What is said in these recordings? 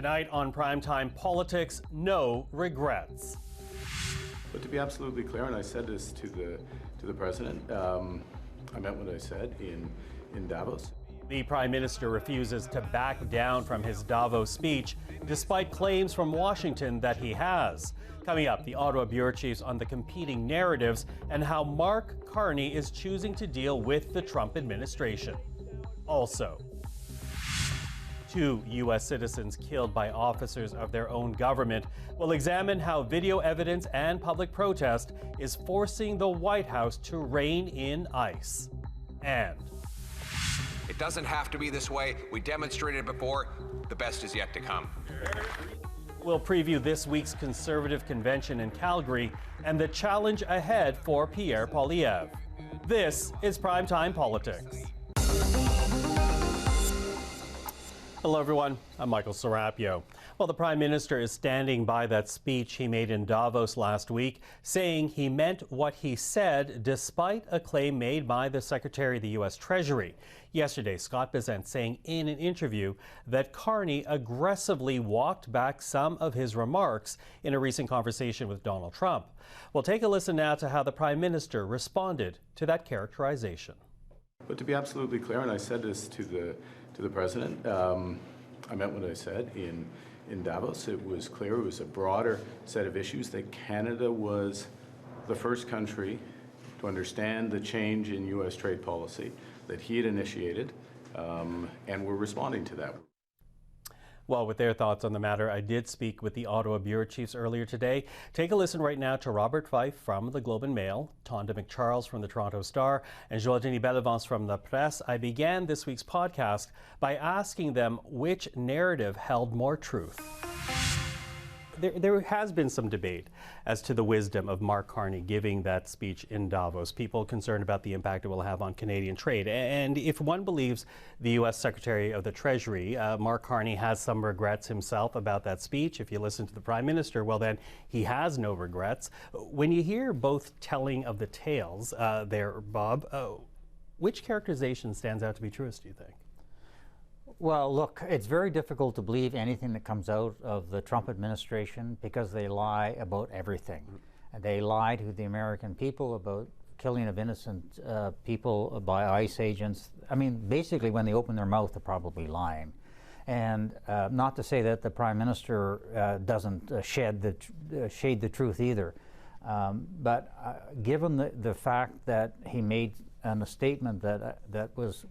Tonight on Primetime Politics, no regrets. But to be absolutely clear, and I said this to the president, I meant what I said in Davos. The Prime Minister refuses to back down from his Davos speech, despite claims from Washington that he has. Coming up, the Ottawa Bureau Chiefs on the competing narratives and how Mark Carney is choosing to deal with the Trump administration. Also, 2 U.S. citizens killed by officers of their own government. We'll examine how video evidence and public protest is forcing the White House to rein in ICE. And it doesn't have to be this way. We demonstrated before. The best is yet to come. we'll preview this week's Conservative convention in Calgary and the challenge ahead for Pierre Poilievre. This is Primetime Politics. Hello, everyone. I'm Michael Serapio. Well, the Prime Minister is standing by that speech he made in Davos last week, saying he meant what he said despite a claim made by the Secretary of the U.S. Treasury. Yesterday, Scott Bessent saying in an interview that Carney aggressively walked back some of his remarks in a recent conversation with Donald Trump. We'll take a listen now to how the Prime Minister responded to that characterization. But to be absolutely clear, and I said this to the president, I meant what I said in Davos. It was clear, it was a broader set of issues, that Canada was the first country to understand the change in U.S. trade policy that he had initiated, and we're responding to that. Well, with their thoughts on the matter, I did speak with the Ottawa Bureau Chiefs earlier today. Take a listen right now to Robert Fife from the Globe and Mail, Tonda MacCharles from the Toronto Star, and Joël-Denis Bellavance from LaPresse. I began this week's podcast by asking them which narrative held more truth. There has been some debate as to the wisdom of Mark Carney giving that speech in Davos. People concerned about the impact it will have on Canadian trade. And if one believes the U.S. Secretary of the Treasury, Mark Carney, has some regrets himself about that speech, if you listen to the Prime Minister, well, then he has no regrets. When you hear both telling of the tales there, Bob, which characterization stands out to be truest, do you think? Well, look, it's very difficult to believe anything that comes out of the Trump administration because they lie about everything. They lie to the American people about killing of innocent people by ICE agents. I mean, basically, when they open their mouth, they're probably lying. And not to say that the Prime Minister doesn't shade the truth either. But given the fact that he made a statement that was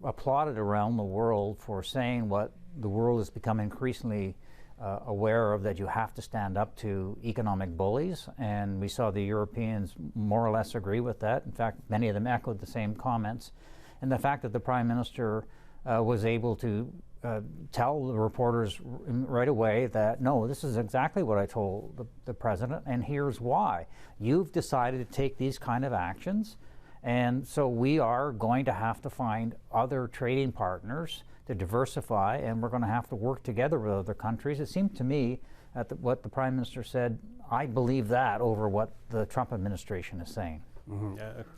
applauded around the world for saying what the world has become increasingly aware of, that you have to stand up to economic bullies, and we saw the Europeans more or less agree with that. In fact, many of them echoed the same comments. And the fact that the Prime Minister was able to tell the reporters right away that, no, this is exactly what I told the President, and here's why. You've decided to take these kind of actions, and so we are going to have to find other trading partners to diversify, and we're going to have to work together with other countries. It seemed to me that what the Prime Minister said, I believe that over what the Trump administration is saying.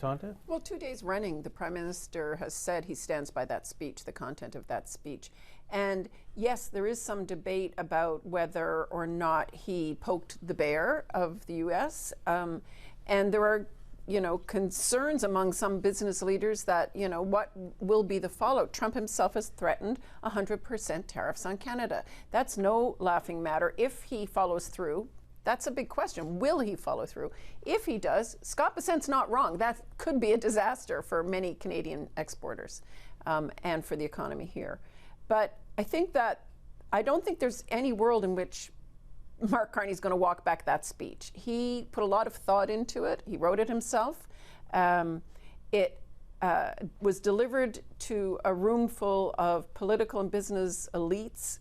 Tonda? Well, 2 days running, the Prime Minister has said he stands by that speech, the content of that speech. And yes, there is some debate about whether or not he poked the bear of the U.S. And there are concerns among some business leaders that, what will be the fallout? Trump himself has threatened 100% tariffs on Canada. That's no laughing matter. If he follows through, that's a big question. Will he follow through? If he does, Scott Bessent's not wrong. That could be a disaster for many Canadian exporters and for the economy here. But I don't think there's any world in which Mark Carney's going to walk back that speech. He put a lot of thought into it. He wrote it himself. It was delivered to a room full of political and business elites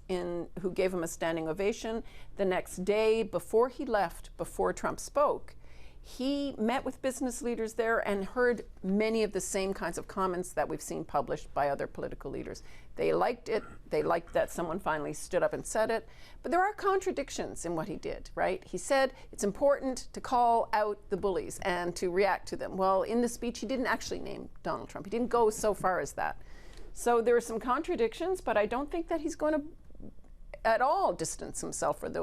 who gave him a standing ovation. The next day, before he left, before Trump spoke, he met with business leaders there and heard many of the same kinds of comments that we've seen published by other political leaders. They liked it. They liked that someone finally stood up and said it. But there are contradictions in what he did, right? He said it's important to call out the bullies and to react to them. Well, in the speech, he didn't actually name Donald Trump. He didn't go so far as that. So there are some contradictions, but I don't think that he's going to at all distance himself from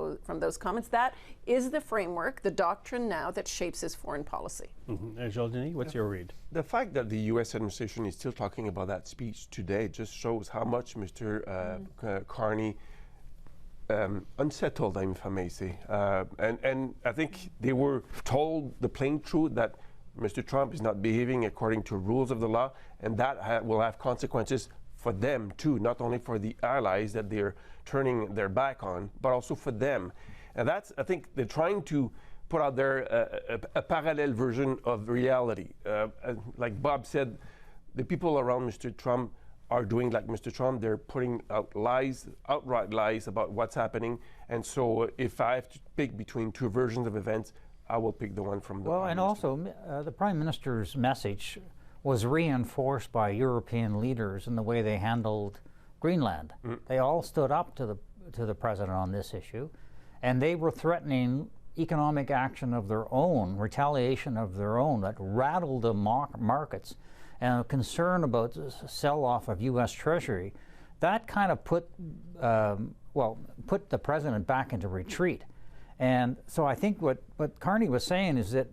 those comments. That is the framework, the doctrine now that shapes his foreign policy. And Joël-Denis, what's your read? The fact that the U.S. administration is still talking about that speech today just shows how much Mr. Carney unsettled him, if I may say. And I think they were told the plain truth that Mr. Trump is not behaving according to rules of the law, and that will have consequences for them too, not only for the allies that they're turning their back on, but also for them. And that's, I think, they're trying to put out there a parallel version of reality. Like Bob said, the people around Mr. Trump are doing like Mr. Trump. They're putting out lies, outright lies about what's happening. And so if I have to pick between two versions of events, I will pick the one from the Well, and also the Prime Minister's message was reinforced by European leaders in the way they handled Greenland. They all stood up to the president on this issue, and they were threatening economic action of their own, retaliation of their own, that rattled the markets, and a concern about the sell-off of U.S. Treasury. That kind of put the president back into retreat. And so I think what Carney was saying is that,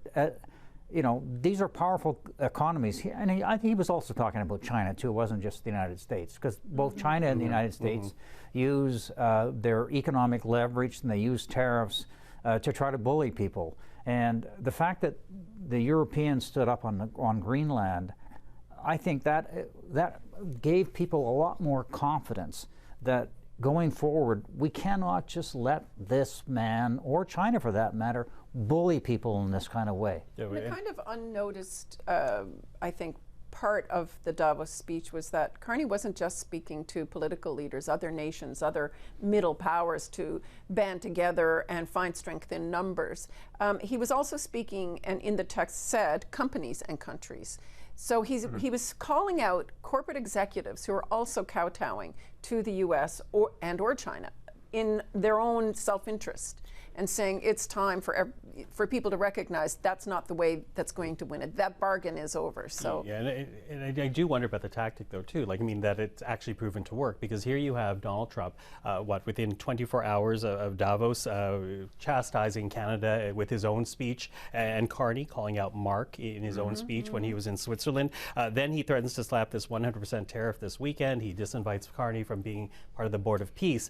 you know, these are powerful economies. I think he was also talking about China, too. It wasn't just the United States, because both China and the United States use their economic leverage, and they use tariffs to try to bully people. And the fact that the Europeans stood up on Greenland, I think that gave people a lot more confidence that going forward, we cannot just let this man, or China for that matter, bully people in this kind of way. The kind of unnoticed, I think, part of the Davos speech was that Carney wasn't just speaking to political leaders, other nations, other middle powers to band together and find strength in numbers. He was also speaking, and in the text said, companies and countries. So he was calling out corporate executives who are also kowtowing to the U.S. or China in their own self-interest, and saying it's time for people to recognize that's not the way that's going to win it. That bargain is over. So yeah, and I do wonder about the tactic though too. Like, I mean, that it's actually proven to work, because here you have Donald Trump, within 24 hours of Davos, chastising Canada with his own speech, and Carney calling out Mark in his own speech when he was in Switzerland. Then he threatens to slap this 100% tariff this weekend. He disinvites Carney from being part of the Board of Peace.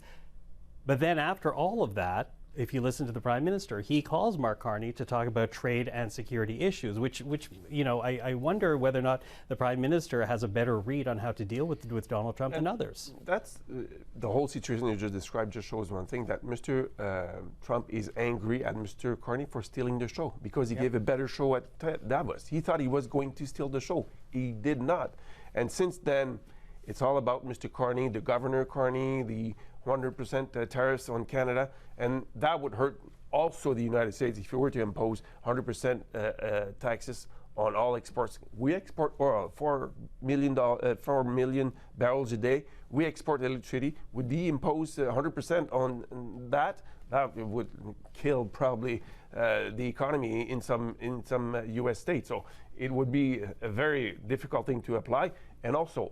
But then after all of that, if you listen to the Prime Minister, he calls Mark Carney to talk about trade and security issues, which you know, I wonder whether or not the Prime Minister has a better read on how to deal with Donald Trump than others. That's the whole situation you just described just shows one thing, that Mr. Trump is angry at Mr. Carney for stealing the show, because he gave a better show at Davos. He thought he was going to steal the show. He did not. And since then, it's all about Mr. Carney, the Governor Carney, the 100% tariffs on Canada, and that would hurt also the United States if you were to impose 100% taxes on all exports. We export oil, 4 million barrels a day. We export electricity. Would he impose 100% on that? That would kill probably the economy in some U.S. states. So it would be a very difficult thing to apply. And also,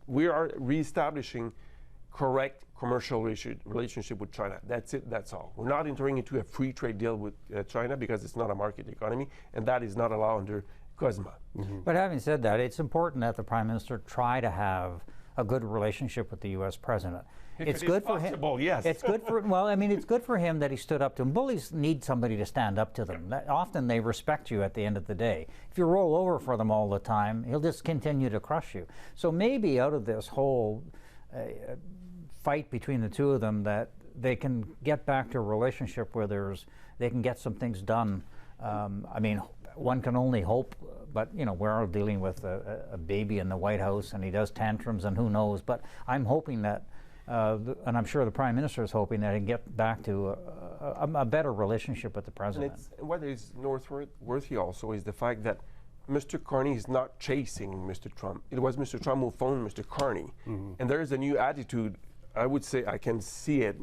we are reestablishing correct commercial relationship with China. That's it, that's all. We're not entering into a free trade deal with China, because it's not a market economy, and that is not allowed under COSMA. But having said that, it's important that the Prime Minister try to have a good relationship with the U.S. President. It's good for him. Yes. It's good for, well, I mean, it's good for him that he stood up to him. Bullies need somebody to stand up to them. Often they respect you at the end of the day. If you roll over for them all the time, he'll just continue to crush you. So maybe out of this whole fight between the two of them, that they can get back to a relationship where they can get some things done. I mean, one can only hope, but you know, we're all dealing with a baby in the White House, and he does tantrums, and who knows. But I'm hoping that, and I'm sure the Prime Minister is hoping that he can get back to a better relationship with the President. And what is noteworthy also is the fact that Mr. Carney is not chasing Mr. Trump. It was Mr. Trump who phoned Mr. Carney. And there is a new attitude, I would say, I can see it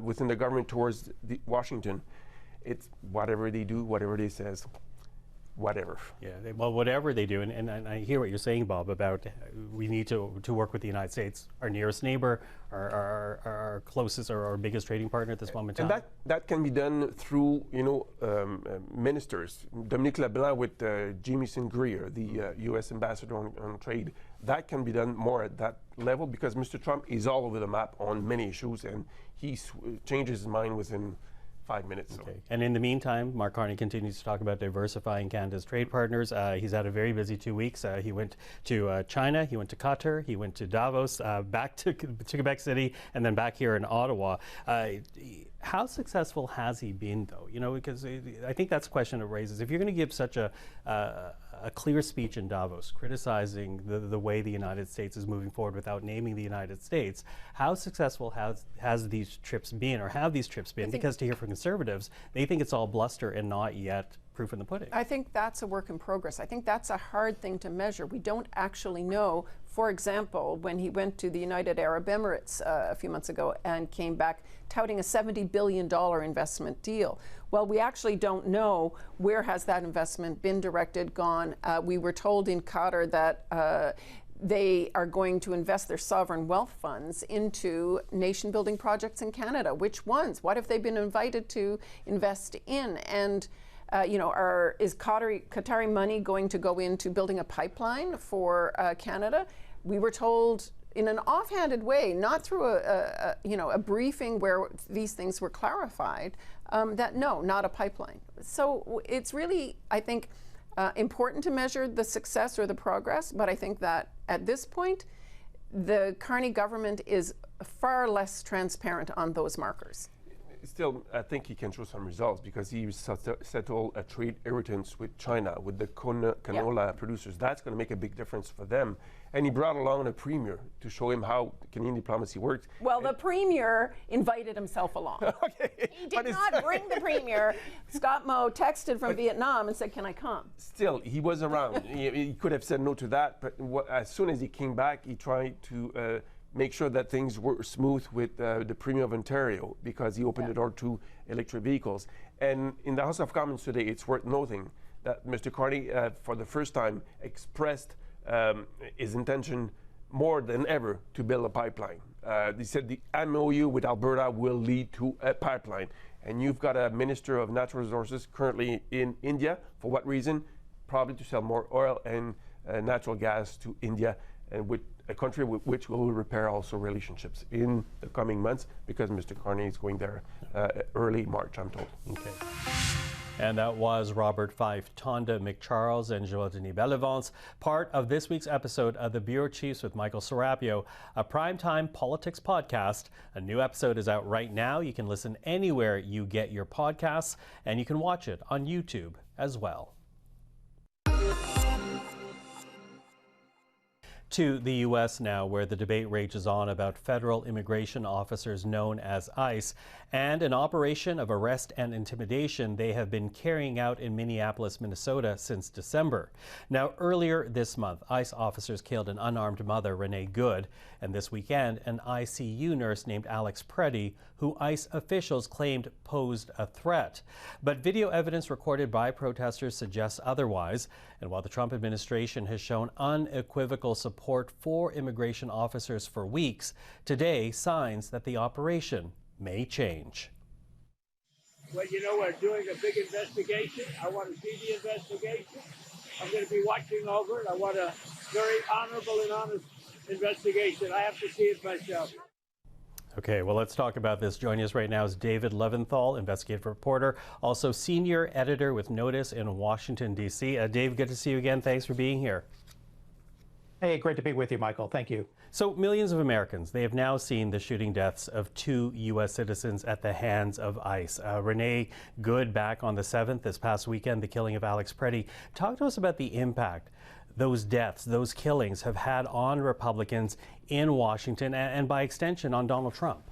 within the government towards Washington. It's whatever they do, whatever they says. whatever. Yeah, well, whatever they do, and I hear what you're saying, Bob, about we need to work with the United States, our nearest neighbor, our closest or our biggest trading partner at this moment in time. And that can be done through, ministers. Dominique LeBlanc with Jamieson Greer, the U.S. ambassador on trade. That can be done more at that level because Mr. Trump is all over the map on many issues, and he changes his mind within 5 minutes. Okay. And in the meantime, Mark Carney continues to talk about diversifying Canada's trade partners. He's had a very busy 2 weeks. He went to China, he went to Qatar, he went to Davos, back to Quebec City, and then back here in Ottawa. How successful has he been, though? Because I think that's a question it raises. If you're going to give such a clear speech in Davos criticizing the way the United States is moving forward without naming the United States, how successful has these trips been, or have these trips been? Because to hear from Conservatives, they think it's all bluster and not yet proof in the pudding. I think that's a work in progress. I think that's a hard thing to measure. We don't actually know. For example, when he went to the United Arab Emirates a few months ago and came back touting a $70 billion investment deal. Well, we actually don't know where has that investment been directed, gone. We were told in Qatar that they are going to invest their sovereign wealth funds into nation-building projects in Canada. Which ones? What have they been invited to invest in? And is Qatari money going to go into building a pipeline for Canada? We were told in an offhanded way, not through a briefing where these things were clarified, that no, not a pipeline. So it's really, I think, important to measure the success or the progress, but I think that at this point, the Carney government is far less transparent on those markers. Still, I think he can show some results because he settled a trade irritants with China, with the canola producers. That's going to make a big difference for them. And he brought along a premier to show him how Canadian diplomacy works. Well, the premier invited himself along. Okay. He did not bring the premier. Scott Moe texted from Vietnam and said, "Can I come?" Still, he was around. He could have said no to that, but as soon as he came back, he tried to make sure that things were smooth with the Premier of Ontario because he opened the door to electric vehicles. And in the House of Commons today, it's worth noting that Mr. Carney, for the first time, expressed his intention more than ever to build a pipeline. He said the MOU with Alberta will lead to a pipeline. And you've got a Minister of Natural Resources currently in India. For what reason? Probably to sell more oil and natural gas to India, and with a country with which we will repair also relationships in the coming months because Mr. Carney is going there early March, I'm told. Okay. And that was Robert Fife, Tonda MacCharles, and Joël-Denis Bellavance, part of this week's episode of The Bureau Chiefs with Michael Serapio, a primetime politics podcast. A new episode is out right now. You can listen anywhere you get your podcasts, and you can watch it on YouTube as well. To the U.S. now, where the debate rages on about federal immigration officers known as ICE and an operation of arrest and intimidation they have been carrying out in Minneapolis, Minnesota since December. Now, earlier this month, ICE officers killed an unarmed mother, Renee Good, and this weekend, an ICU nurse named Alex Preddy, who ICE officials claimed posed a threat. But video evidence recorded by protesters suggests otherwise. And while the Trump administration has shown unequivocal support for immigration officers for weeks, today signs that the operation may change. Well, we're doing a big investigation. I want to see the investigation. I'm going to be watching over it. I want a very honorable and honest investigation. I have to see it myself. Okay, well, let's talk about this. Joining us right now is David Levinthal, investigative reporter, also senior editor with NOTUS in Washington, D.C. Dave, good to see you again. Thanks for being here. Hey, great to be with you, Michael. Thank you. So millions of Americans, they have now seen the shooting deaths of 2 U.S. citizens at the hands of ICE. Renee Good back on the 7th this past weekend, the killing of Alex Preddy. Talk to us about the impact those deaths, those killings have had on Republicans in Washington and by extension on Donald Trump.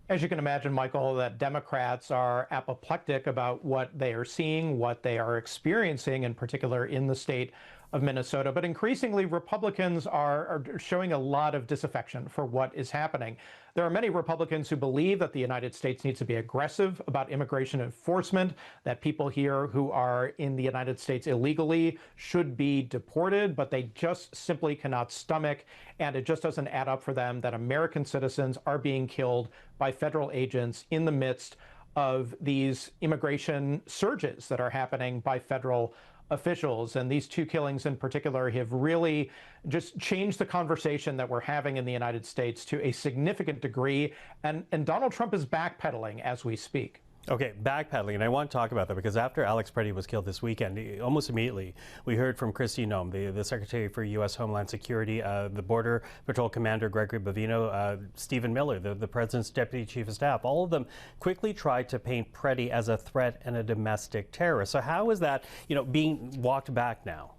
As you can imagine, Michael, that Democrats are apoplectic about what they are seeing, what they are experiencing, in particular in the state of Minnesota. But increasingly, Republicans are showing a lot of disaffection for what is happening. There are many Republicans who believe that the United States needs to be aggressive about immigration enforcement, that people here who are in the United States illegally should be deported, but they just simply cannot stomach, and it just doesn't add up for them that American citizens are being killed by federal agents in the midst of these immigration surges that are happening by federal officials. And these two killings in particular have really just changed the conversation that we're having in the United States to a significant degree. And Donald Trump is backpedaling as we speak. Okay, backpedaling, and I want to talk about that because after Alex Preddy was killed this weekend, almost immediately, we heard from Kristi Noem, the Secretary for U.S. Homeland Security, the Border Patrol Commander Gregory Bovino, Stephen Miller, the President's Deputy Chief of Staff. All of them quickly tried to paint Preddy as a threat and a domestic terrorist. So how is that, being walked back now?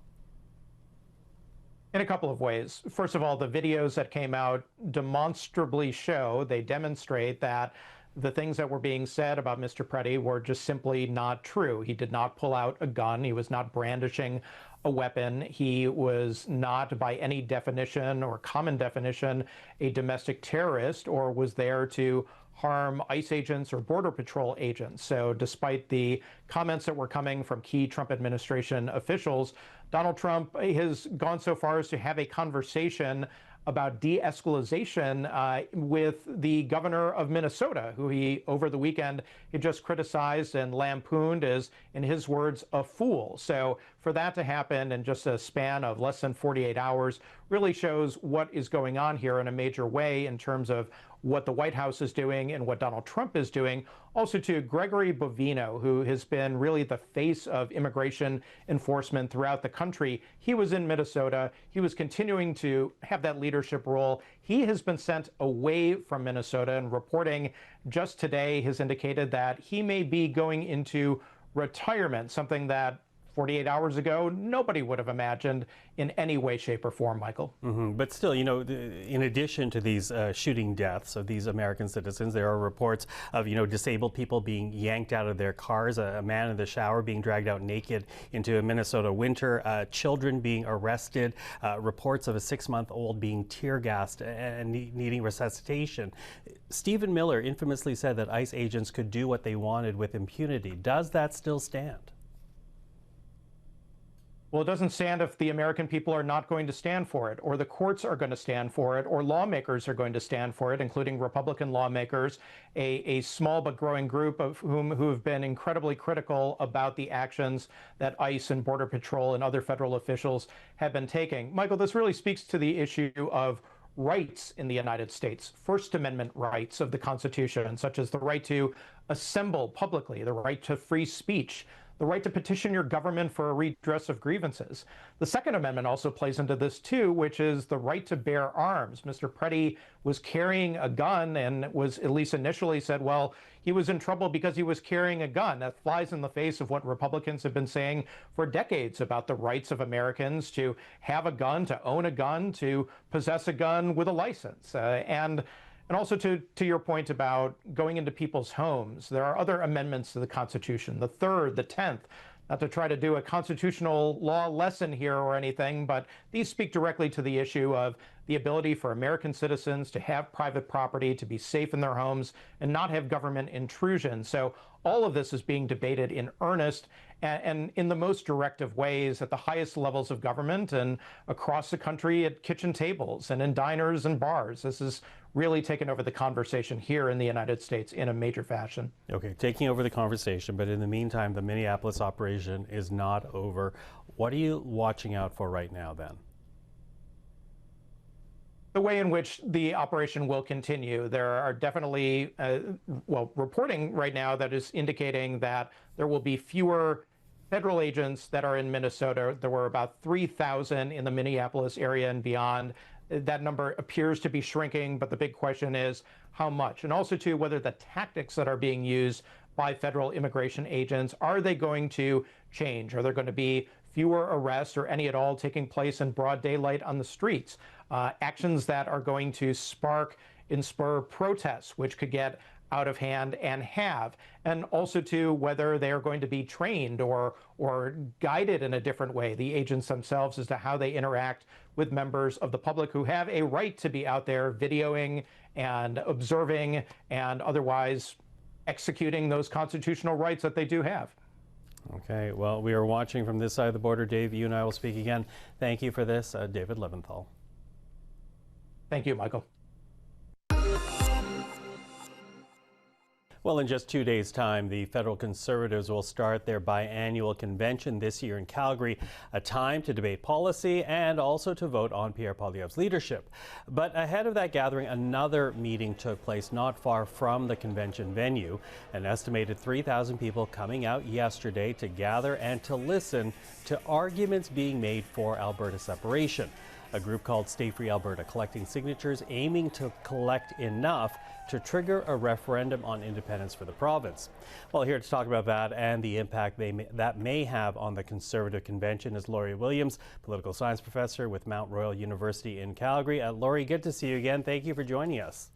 In a couple of ways. First of all, the videos that came out demonstrably demonstrate that the things that were being said about Mr. Preddy were just simply not true. He did not pull out a gun. He was not brandishing a weapon. He was not, by any definition or common definition, a domestic terrorist or was there to harm ICE agents or Border Patrol agents. So despite the comments that were coming from key Trump administration officials, Donald Trump has gone so far as to have a conversation about de-escalation with the governor of Minnesota, who he, over the weekend, he just criticized and lampooned as, in his words, a fool. So for that to happen in just a span of less than 48 hours really shows what is going on here in a major way in terms of what the White House is doing and what Donald Trump is doing. Also to Gregory Bovino, who has been really the face of immigration enforcement throughout the country. He was in Minnesota. He was continuing to have that leadership role. He has been sent away from Minnesota, and reporting just today has indicated that he may be going into retirement, something that 48 hours ago, nobody would have imagined in any way, shape, or form, Michael. But still, in addition to these shooting deaths of these American citizens, there are reports of, disabled people being yanked out of their cars, a man in the shower being dragged out naked into a Minnesota winter, children being arrested, reports of a 6-month-old being tear gassed and needing resuscitation. Stephen Miller infamously said that ICE agents could do what they wanted with impunity. Does that still stand? Well, it doesn't stand if the American people are not going to stand for it, or the courts are going to stand for it, or lawmakers are going to stand for it, including Republican lawmakers, a small but growing group of who have been incredibly critical about the actions that ICE and Border Patrol and other federal officials have been taking. Michael, this really speaks to the issue of rights in the United States, First Amendment rights of the Constitution, such as the right to assemble publicly, the right to free speech, the right to petition your government for a redress of grievances. The Second Amendment also plays into this too, which is the right to bear arms. Mr. Preddy was carrying a gun and was at least initially said, well, he was in trouble because he was carrying a gun. That flies in the face of what Republicans have been saying for decades about the rights of Americans to have a gun, to own a gun, to possess a gun with a license. And also to your point about going into people's homes, there are other amendments to the Constitution, the 3rd, the 10th, not to try to do a constitutional law lesson here or anything, but these speak directly to the issue of the ability for American citizens to have private property, to be safe in their homes, and not have government intrusion. So all of this is being debated in earnest and in the most directive ways at the highest levels of government and across the country at kitchen tables and in diners and bars. This is really taken over the conversation here in the United States in a major fashion. Okay, taking over the conversation, but in the meantime, the Minneapolis operation is not over. What are you watching out for right now then? The way in which the operation will continue. There are definitely, reporting right now that is indicating that there will be fewer federal agents that are in Minnesota. There were about 3,000 in the Minneapolis area and beyond. That number appears to be shrinking, but the big question is how much? And also, too, whether the tactics that are being used by federal immigration agents, are they going to change? Are there going to be fewer arrests or any at all taking place in broad daylight on the streets? Actions that are going to spur protests, which could get out of hand and have, and also to whether they are going to be trained or guided in a different way, the agents themselves, as to how they interact with members of the public who have a right to be out there videoing and observing and otherwise executing those constitutional rights that they do have. Okay, well, we are watching from this side of the border. Dave, you and I will speak again. Thank you for this, David Levinthal. Thank you, Michael. Well, in just 2 days' time, the federal Conservatives will start their biannual convention this year in Calgary, a time to debate policy and also to vote on Pierre Poilievre's leadership. But ahead of that gathering, another meeting took place not far from the convention venue. An estimated 3,000 people coming out yesterday to gather and to listen to arguments being made for Alberta separation. A group called Stay Free Alberta collecting signatures, aiming to collect enough to trigger a referendum on independence for the province. Well, here to talk about that and the impact that may have on the Conservative Convention is Laurie Williams, political science professor with Mount Royal University in Calgary. Laurie, good to see you again. Thank you for joining us.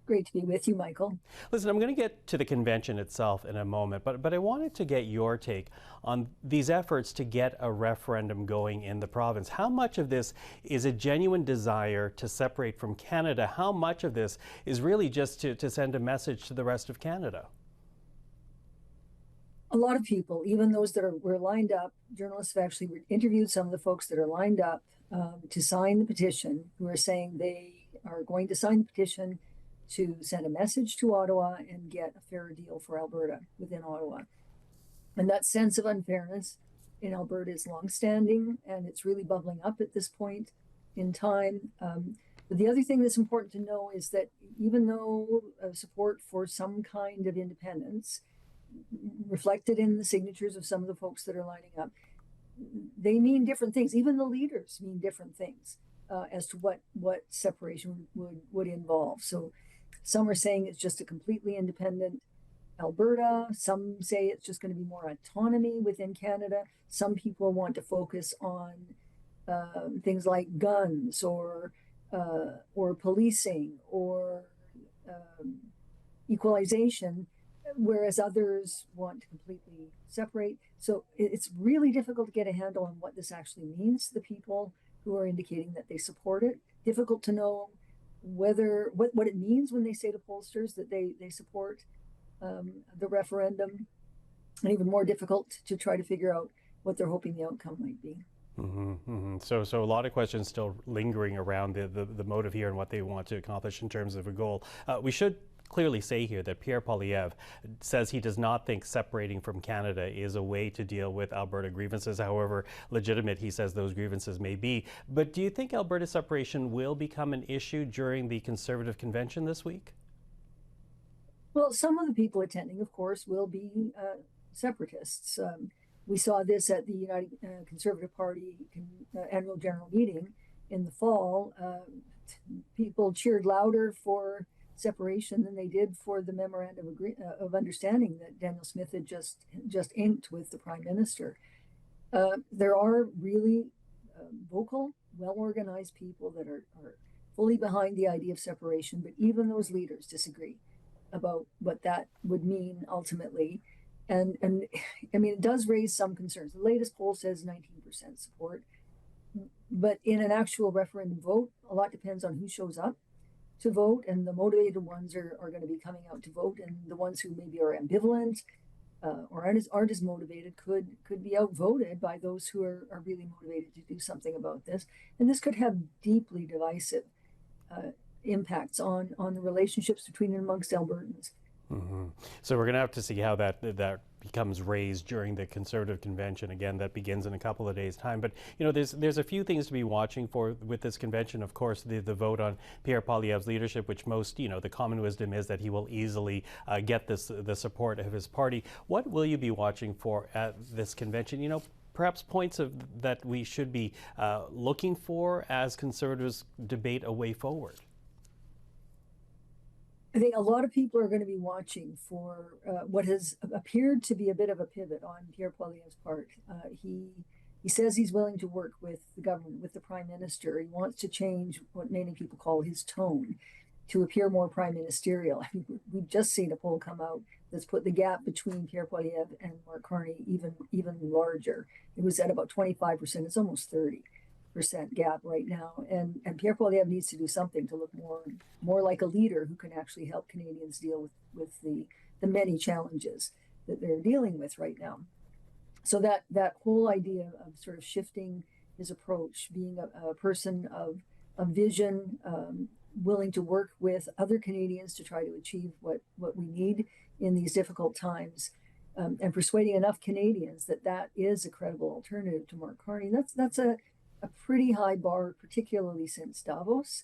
Great to be with you, Michael. Listen, I'm going to get to the convention itself in a moment, but I wanted to get your take on these efforts to get a referendum going in the province. How much of this is a genuine desire to separate from Canada? How much of this is really just to send a message to the rest of Canada? A lot of people, even those that were lined up, journalists have actually interviewed some of the folks that are lined up to sign the petition, who are saying they are going to sign the petition to send a message to Ottawa and get a fair deal for Alberta within Ottawa. And that sense of unfairness in Alberta is longstanding, and it's really bubbling up at this point in time. But the other thing that's important to know is that even though support for some kind of independence, reflected in the signatures of some of the folks that are lining up, they mean different things. Even the leaders mean different things as to what separation would involve. So some are saying it's just a completely independent Alberta. Some say it's just going to be more autonomy within Canada. Some people want to focus on things like guns or policing or equalization, whereas others want to completely separate. So it's really difficult to get a handle on what this actually means to the people who are indicating that they support it. Difficult to know what it means when they say to pollsters that they support the referendum, and even more difficult to try to figure out what they're hoping the outcome might be. Mm-hmm, mm-hmm. So a lot of questions still lingering around the motive here and what they want to accomplish in terms of a goal. We should clearly say here that Pierre Poilievre says he does not think separating from Canada is a way to deal with Alberta grievances, however legitimate he says those grievances may be. But do you think Alberta separation will become an issue during the Conservative Convention this week? Well, some of the people attending, of course, will be separatists. We saw this at the United Conservative Party annual general meeting in the fall. People cheered louder for separation than they did for the memorandum of understanding that Daniel Smith had just inked with the Prime Minister. There are really vocal, well-organized people that are fully behind the idea of separation, but even those leaders disagree about what that would mean ultimately. And I mean, it does raise some concerns. The latest poll says 19% support, but in an actual referendum vote, a lot depends on who shows up to vote, and the motivated ones are going to be coming out to vote, and the ones who maybe are ambivalent or aren't as motivated could be outvoted by those who are really motivated to do something about this. And this could have deeply divisive impacts on the relationships between and amongst Albertans. Mm-hmm. So we're going to have to see how that becomes raised during the Conservative Convention. Again, that begins in a couple of days' time. But, you know, there's a few things to be watching for with this convention. Of course, the vote on Pierre Poilievre's leadership, which most, you know, the common wisdom is that he will easily get the support of his party. What will you be watching for at this convention? You know, perhaps points that we should be looking for as Conservatives debate a way forward. I think a lot of people are going to be watching for what has appeared to be a bit of a pivot on Pierre Poilievre's part. He says he's willing to work with the government, with the Prime Minister. He wants to change what many people call his tone, to appear more prime ministerial. I mean, we've just seen a poll come out that's put the gap between Pierre Poilievre and Mark Carney even larger. It was at about 25%. It's almost 30% gap right now. And Pierre Poilievre needs to do something to look more like a leader who can actually help Canadians deal with the many challenges that they're dealing with right now. So that whole idea of sort of shifting his approach, being a person of vision, willing to work with other Canadians to try to achieve what we need in these difficult times, and persuading enough Canadians that is a credible alternative to Mark Carney. That's a pretty high bar, particularly since Davos.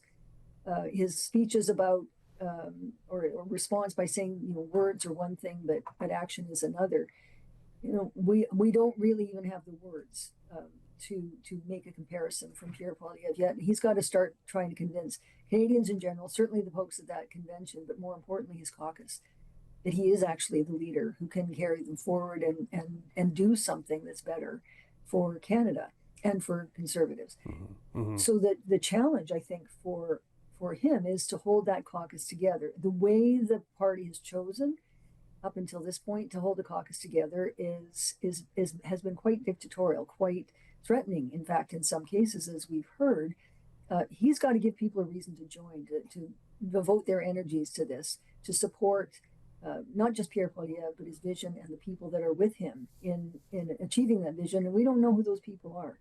His speeches about or response by saying, words are one thing, but action is another. We don't really even have the words to make a comparison from Pierre Poilievre yet. He's got to start trying to convince Canadians in general, certainly the folks at that convention, but more importantly his caucus, that he is actually the leader who can carry them forward and do something that's better for Canada and for Conservatives. Mm-hmm. Mm-hmm. So that the challenge, I think, for him is to hold that caucus together. The way the party has chosen up until this point to hold the caucus together has been quite dictatorial, quite threatening, in fact, in some cases, as we've heard. He's got to give people a reason to join, to devote their energies to this, to support not just Pierre Poilievre, but his vision and the people that are with him in achieving that vision. And we don't know who those people are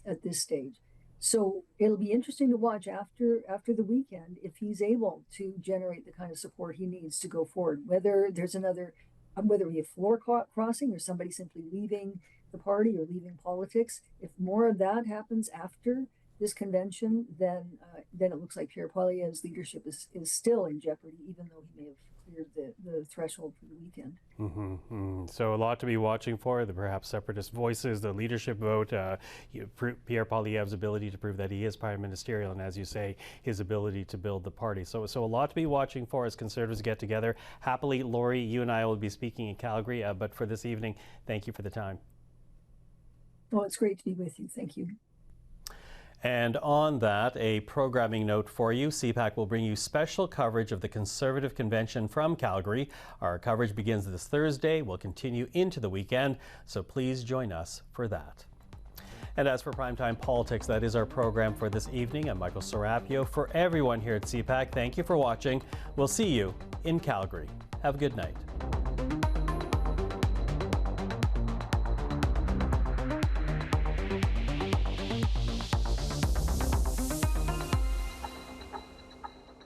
at this stage. So it'll be interesting to watch after the weekend if he's able to generate the kind of support he needs to go forward, whether there's whether we have floor crossing or somebody simply leaving the party or leaving politics. If more of that happens after this convention, then it looks like Pierre Poilievre's leadership is still in jeopardy, even though he may have cleared the threshold for the weekend. Mm-hmm. Mm-hmm. So a lot to be watching for, the perhaps separatist voices, the leadership vote, Pierre Poilievre's ability to prove that he is prime ministerial, and as you say, his ability to build the party. So a lot to be watching for as Conservatives get together. Happily, Laurie, you and I will be speaking in Calgary, but for this evening, thank you for the time. Oh, it's great to be with you. Thank you. And on that, a programming note for you. CPAC will bring you special coverage of the Conservative Convention from Calgary. Our coverage begins this Thursday, will continue into the weekend, so please join us for that. And as for Primetime Politics, that is our program for this evening. I'm Michael Serapio. For everyone here at CPAC, thank you for watching. We'll see you in Calgary. Have a good night.